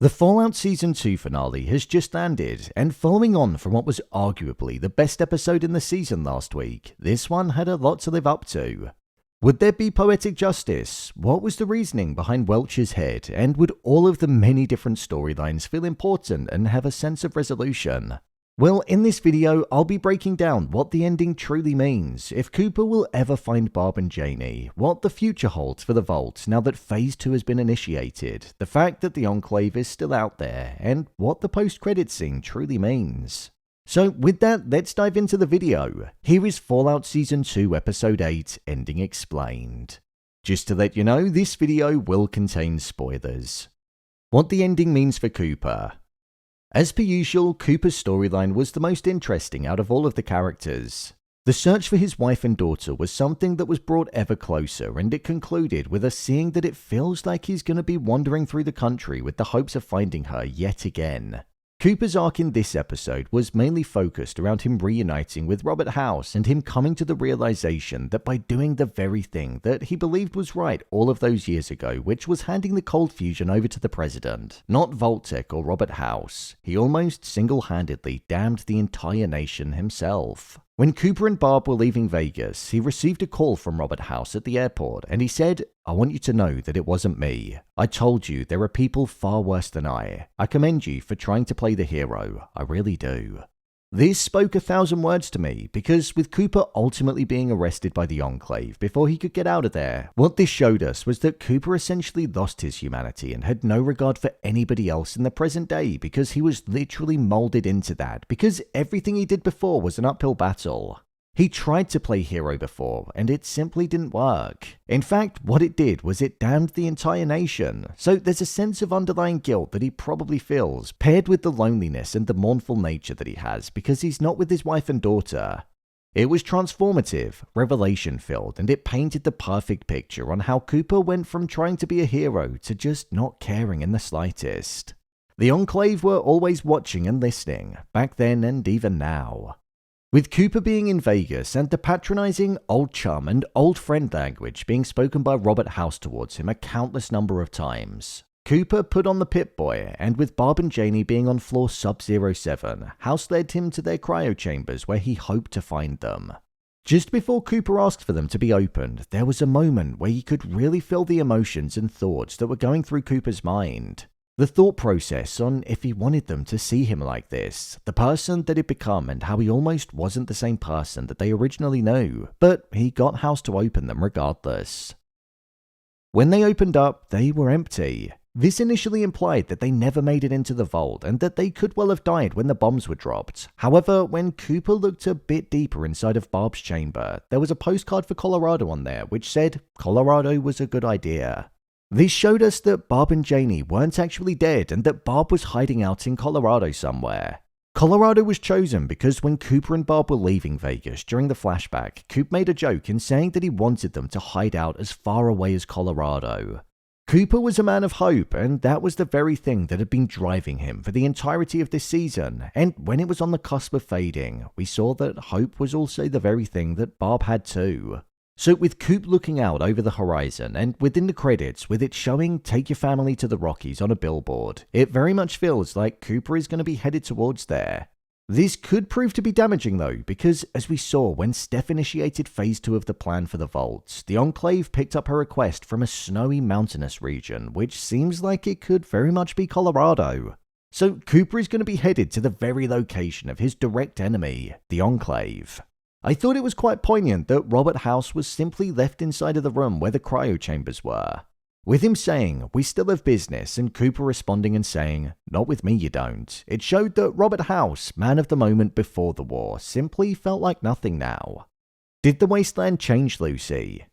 The Fallout Season 2 finale has just ended, and following on from what was arguably the best episode in the season last week, this one had a lot to live up to. Would there be poetic justice? What was the reasoning behind Welch's head, and would all of the many different storylines feel important and have a sense of resolution? Well, in this video, I'll be breaking down what the ending truly means, if Cooper will ever find Barb and Janie, what the future holds for the Vault now that Phase 2 has been initiated, the fact that the Enclave is still out there, and what the post-credits scene truly means. So with that, let's dive into the video. Here is Fallout Season 2 Episode 8, Ending Explained. Just to let you know, this video will contain spoilers. What the ending means for Cooper. As per usual, Cooper's storyline was the most interesting out of all of the characters. The search for his wife and daughter was something that was brought ever closer, and it concluded with us seeing that it feels like he's going to be wandering through the country with the hopes of finding her yet again. Cooper's arc in this episode was mainly focused around him reuniting with Robert House and him coming to the realization that by doing the very thing that he believed was right all of those years ago, which was handing the cold fusion over to the president, not Vault-Tec or Robert House, he almost single-handedly damned the entire nation himself. When Cooper and Barb were leaving Vegas, he received a call from Robert House at the airport, and he said, "I want you to know that it wasn't me. I told you there are people far worse than I. I commend you for trying to play the hero. I really do." This spoke 1,000 words to me, because with Cooper ultimately being arrested by the Enclave before he could get out of there, what this showed us was that Cooper essentially lost his humanity and had no regard for anybody else in the present day because he was literally molded into that, because everything he did before was an uphill battle. He tried to play hero before, and it simply didn't work. In fact, what it did was it damned the entire nation. So there's a sense of underlying guilt that he probably feels, paired with the loneliness and the mournful nature that he has because he's not with his wife and daughter. It was transformative, revelation-filled, and it painted the perfect picture on how Cooper went from trying to be a hero to just not caring in the slightest. The Enclave were always watching and listening, back then and even now. With Cooper being in Vegas and the patronizing old chum and old friend language being spoken by Robert House towards him a countless number of times, Cooper put on the Pip-Boy, and with Barb and Janie being on floor Sub-07, House led him to their cryo chambers where he hoped to find them. Just before Cooper asked for them to be opened, there was a moment where he could really feel the emotions and thoughts that were going through Cooper's mind. The thought process on if he wanted them to see him like this, the person that he'd become, and how he almost wasn't the same person that they originally knew, but he got House to open them regardless. When they opened up, they were empty. This initially implied that they never made it into the vault and that they could well have died when the bombs were dropped. However, when Cooper looked a bit deeper inside of Barb's chamber, there was a postcard for Colorado on there which said Colorado was a good idea. This showed us that Barb and Janie weren't actually dead and that Barb was hiding out in Colorado somewhere. Colorado was chosen because when Cooper and Barb were leaving Vegas during the flashback, Coop made a joke in saying that he wanted them to hide out as far away as Colorado. Cooper was a man of hope, and that was the very thing that had been driving him for the entirety of this season, and when it was on the cusp of fading, we saw that hope was also the very thing that Barb had too. So with Coop looking out over the horizon, and within the credits with it showing "Take your family to the Rockies" on a billboard, it very much feels like Cooper is going to be headed towards there. This could prove to be damaging though, because as we saw when Steph initiated Phase 2 of the plan for the Vault, the Enclave picked up her request from a snowy mountainous region, which seems like it could very much be Colorado. So Cooper is going to be headed to the very location of his direct enemy, the Enclave. I thought it was quite poignant that Robert House was simply left inside of the room where the cryo chambers were. With him saying, "We still have business," and Cooper responding and saying, "Not with me you don't," it showed that Robert House, man of the moment before the war, simply felt like nothing now. Did the Wasteland change Lucy?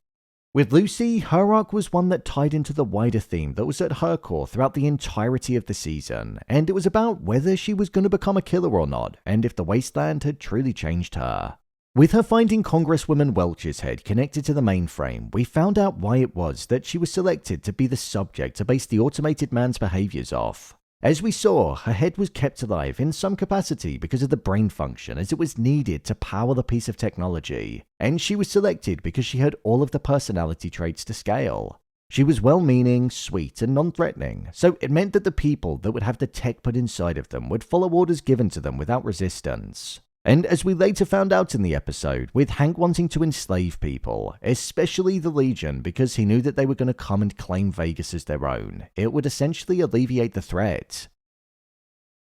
With Lucy, her arc was one that tied into the wider theme that was at her core throughout the entirety of the season, and it was about whether she was going to become a killer or not, and if the Wasteland had truly changed her. With her finding Congresswoman Welch's head connected to the mainframe, we found out why it was that she was selected to be the subject to base the automated man's behaviors off. As we saw, her head was kept alive in some capacity because of the brain function as it was needed to power the piece of technology, and she was selected because she had all of the personality traits to scale. She was well-meaning, sweet, and non-threatening, so it meant that the people that would have the tech put inside of them would follow orders given to them without resistance. And as we later found out in the episode, with Hank wanting to enslave people, especially the Legion, because he knew that they were going to come and claim Vegas as their own, it would essentially alleviate the threat.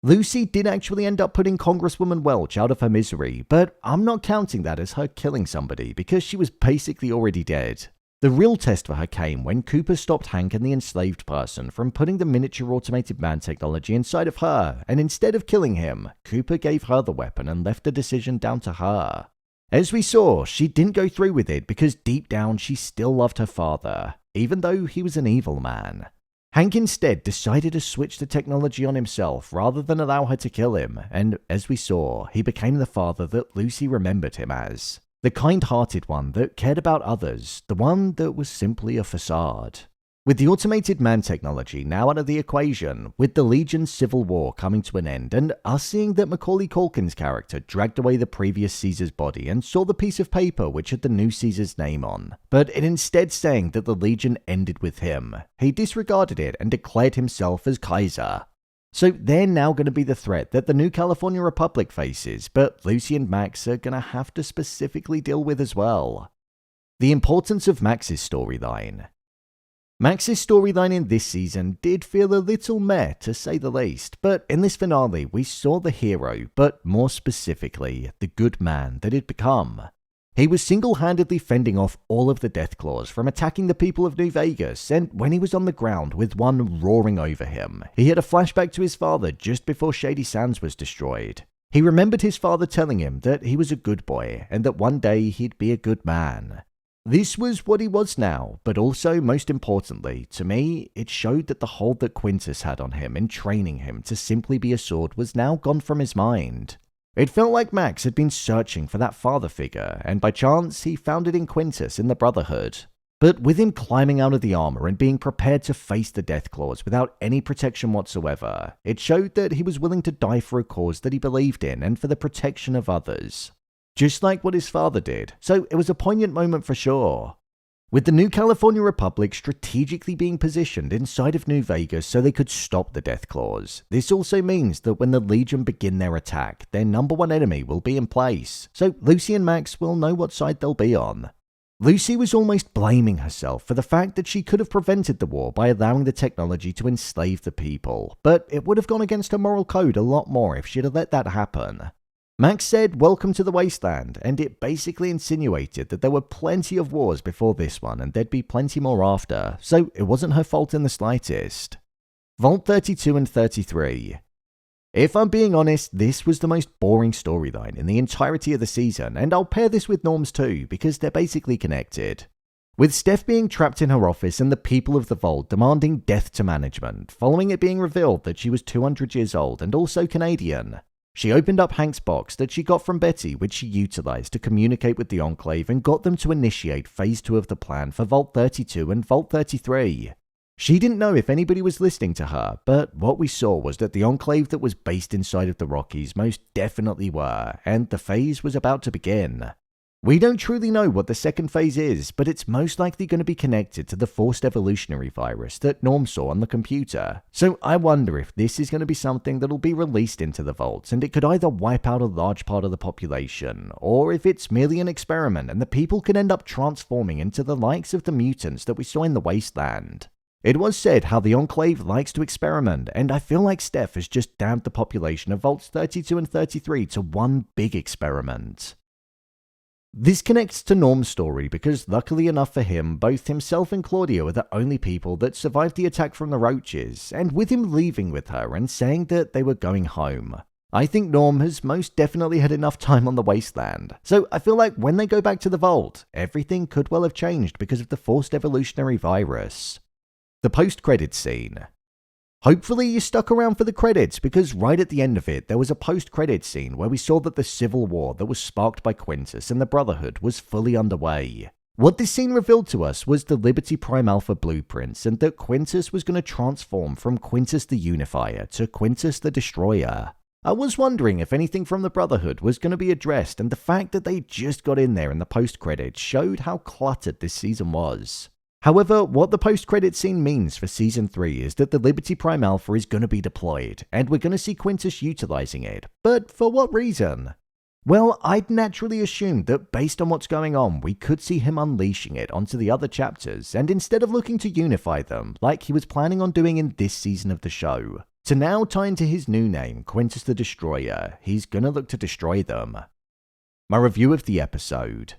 Lucy did actually end up putting Congresswoman Welch out of her misery, but I'm not counting that as her killing somebody because she was basically already dead. The real test for her came when Cooper stopped Hank and the enslaved person from putting the miniature automated man technology inside of her, and instead of killing him, Cooper gave her the weapon and left the decision down to her. As we saw, she didn't go through with it because deep down she still loved her father, even though he was an evil man. Hank instead decided to switch the technology on himself rather than allow her to kill him, and as we saw, he became the father that Lucy remembered him as. The kind-hearted one that cared about others, the one that was simply a facade. With the automated man technology now out of the equation, with the Legion's civil war coming to an end, and us seeing that Macaulay Culkin's character dragged away the previous Caesar's body and saw the piece of paper which had the new Caesar's name on, but it instead saying that the Legion ended with him, he disregarded it and declared himself as Kaiser. So they're now going to be the threat that the new California Republic faces, but Lucy and Max are going to have to specifically deal with as well. The importance of Max's storyline. Max's storyline in this season did feel a little meh, to say the least, but in this finale we saw the hero, but more specifically, the good man that he'd become. He was single-handedly fending off all of the Deathclaws from attacking the people of New Vegas, and when he was on the ground with one roaring over him, he had a flashback to his father just before Shady Sands was destroyed. He remembered his father telling him that he was a good boy, and that one day he'd be a good man. This was what he was now, but also, most importantly, to me, it showed that the hold that Quintus had on him in training him to simply be a sword was now gone from his mind. It felt like Max had been searching for that father figure, and by chance, he found it in Quintus in the Brotherhood. But with him climbing out of the armor and being prepared to face the Deathclaws without any protection whatsoever, it showed that he was willing to die for a cause that he believed in and for the protection of others. Just like what his father did, so it was a poignant moment for sure. With the new California Republic strategically being positioned inside of New Vegas so they could stop the Deathclaws, this also means that when the Legion begin their attack, their number one enemy will be in place, so Lucy and Max will know what side they'll be on. Lucy was almost blaming herself for the fact that she could have prevented the war by allowing the technology to enslave the people, but it would have gone against her moral code a lot more if she'd have let that happen. Max said, "Welcome to the Wasteland," and it basically insinuated that there were plenty of wars before this one and there'd be plenty more after, so it wasn't her fault in the slightest. Vault 32 and 33. If I'm being honest, this was the most boring storyline in the entirety of the season, and I'll pair this with Norm's too, because they're basically connected. With Steph being trapped in her office and the people of the Vault demanding death to management, following it being revealed that she was 200 years old and also Canadian. She opened up Hank's box that she got from Betty, which she utilized to communicate with the Enclave and got them to initiate Phase 2 of the plan for Vault 32 and Vault 33. She didn't know if anybody was listening to her, but what we saw was that the Enclave that was based inside of the Rockies most definitely were, and the phase was about to begin. We don't truly know what the second phase is, but it's most likely going to be connected to the forced evolutionary virus that Norm saw on the computer. So I wonder if this is going to be something that'll be released into the vaults and it could either wipe out a large part of the population, or if it's merely an experiment and the people could end up transforming into the likes of the mutants that we saw in the Wasteland. It was said how the Enclave likes to experiment, and I feel like Steph has just damned the population of Vaults 32 and 33 to one big experiment. This connects to Norm's story because luckily enough for him, both himself and Claudia were the only people that survived the attack from the roaches, and with him leaving with her and saying that they were going home. I think Norm has most definitely had enough time on the Wasteland, so I feel like when they go back to the Vault, everything could well have changed because of the forced evolutionary virus. The post-credits scene. Hopefully you stuck around for the credits because right at the end of it there was a post-credits scene where we saw that the civil war that was sparked by Quintus and the Brotherhood was fully underway. What this scene revealed to us was the Liberty Prime Alpha blueprints and that Quintus was going to transform from Quintus the Unifier to Quintus the Destroyer. I was wondering if anything from the Brotherhood was going to be addressed, and the fact that they just got in there in the post-credits showed how cluttered this season was. However, what the post-credit scene means for Season 3 is that the Liberty Prime Alpha is going to be deployed, and we're going to see Quintus utilizing it. But for what reason? Well, I'd naturally assumed that based on what's going on, we could see him unleashing it onto the other chapters, and instead of looking to unify them, like he was planning on doing in this season of the show, to now tie into his new name, Quintus the Destroyer, he's gonna look to destroy them. My review of the episode.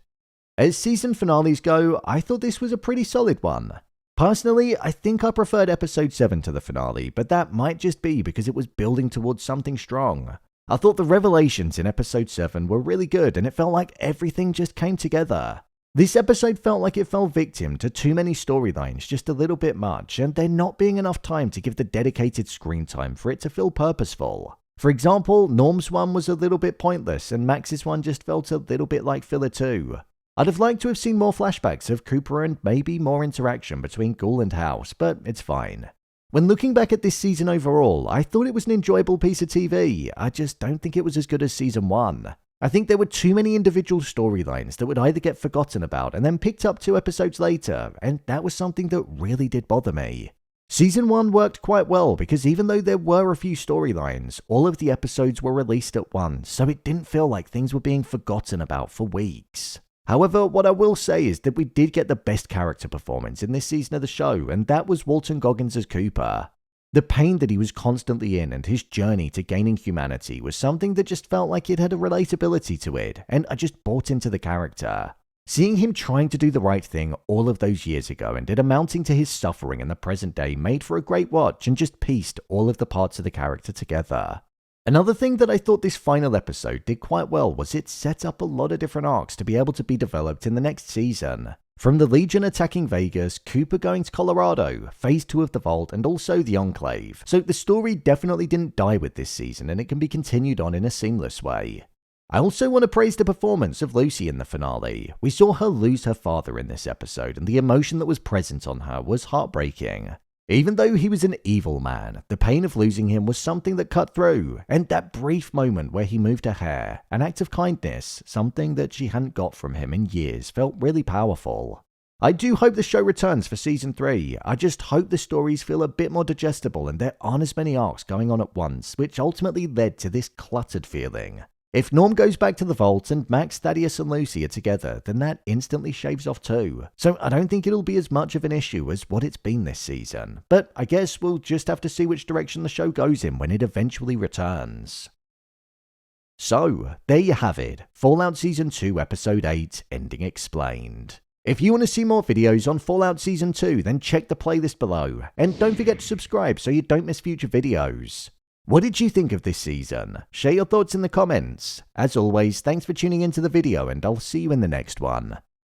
As season finales go, I thought this was a pretty solid one. Personally, I think I preferred episode 7 to the finale, but that might just be because it was building towards something strong. I thought the revelations in episode 7 were really good, and it felt like everything just came together. This episode felt like it fell victim to too many storylines, just a little bit much, and there not being enough time to give the dedicated screen time for it to feel purposeful. For example, Norm's one was a little bit pointless, and Max's one just felt a little bit like filler too. I'd have liked to have seen more flashbacks of Cooper and maybe more interaction between Ghoul and House, but it's fine. When looking back at this season overall, I thought it was an enjoyable piece of TV. I just don't think it was as good as season 1. I think there were too many individual storylines that would either get forgotten about and then picked up 2 episodes later, and that was something that really did bother me. Season 1 worked quite well because even though there were a few storylines, all of the episodes were released at once, so it didn't feel like things were being forgotten about for weeks. However, what I will say is that we did get the best character performance in this season of the show, and that was Walton Goggins as Cooper. The pain that he was constantly in and his journey to gaining humanity was something that just felt like it had a relatability to it, and I just bought into the character. Seeing him trying to do the right thing all of those years ago and it amounting to his suffering in the present day made for a great watch and just pieced all of the parts of the character together. Another thing that I thought this final episode did quite well was it set up a lot of different arcs to be able to be developed in the next season. From the Legion attacking Vegas, Cooper going to Colorado, Phase 2 of the Vault, and also the Enclave. So the story definitely didn't die with this season and it can be continued on in a seamless way. I also want to praise the performance of Lucy in the finale. We saw her lose her father in this episode and the emotion that was present on her was heartbreaking. Even though he was an evil man, the pain of losing him was something that cut through, and that brief moment where he moved her hair, an act of kindness, something that she hadn't got from him in years, felt really powerful. I do hope the show returns for season 3, I just hope the stories feel a bit more digestible and there aren't as many arcs going on at once, which ultimately led to this cluttered feeling. If Norm goes back to the vault and Max, Thaddeus and Lucy are together, then that instantly shaves off too. So I don't think it'll be as much of an issue as what it's been this season. But I guess we'll just have to see which direction the show goes in when it eventually returns. So, there you have it. Fallout Season 2 Episode 8, Ending Explained. If you want to see more videos on Fallout Season 2, then check the playlist below. And don't forget to subscribe so you don't miss future videos. What did you think of this season? Share your thoughts in the comments. As always, thanks for tuning into the video and I'll see you in the next one.